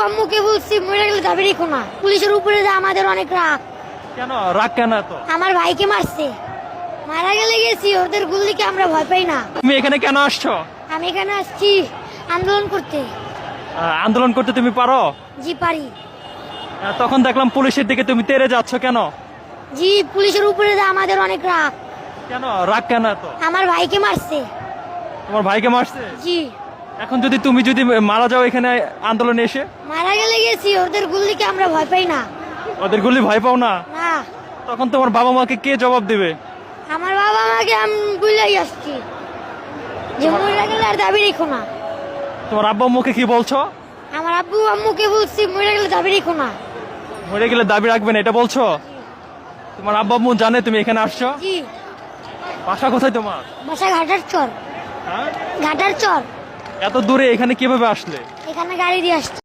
আম্মুকে বলছি মরে গেলে দাবি রেখো না। পুলিশের উপরে যে আমাদের অনেক রাগ। কেন রাগ কেন এত? আমার ভাইকে মারছে, মারা গেলে গেছি, ওদের গুলিকে আমরা ভয় পাই না। তুমি এখানে কেন আসছো? আমি এখানে আসছি আন্দোলন করতে। আন্দোলন করতে তুমি পারো? জি পারি। তখন দেখলাম পুলিশের দিকে তুমি তেড়ে যাচ্ছ কেন? জি পুলিশের উপরে যে আমাদের অনেক রাগ। কেন রাগ কেন এত? আমার ভাইকে মারছে। তোমার ভাইকে মারছে? জি। এখন তুমি যদি মারা যাও এখানে আন্দোলনে এসে? মারা গেলে গেছি, ওদের গুলিকে আমরা ভয় পাই না। ওদের গুলি ভয় পাও না? না। তখন তোমার বাবা মাকে কে জবাব দিবে? আমার বাবা মাকে আমি বুঝলাই আসছি যে মরে গেলে আর দাবি রেখো না। তোমার আব্বা আম্মুকে কি বলছো? আমার আব্বু আম্মুকে বলছি মরে গেলে দাবি রেখো না। মরে গেলে দাবি রাখবেন এটা বলছো? তোমার আব্বা আম্মু জানে তুমি এখানে আসছো? জি। বাসা কোথায় তোমার? বাসা ঘাটার চর। হ্যাঁ? ঘাটার চর। এত দূরে এখানে কিভাবে আসলে? এখানে গাড়ি দিয়ে আসছি।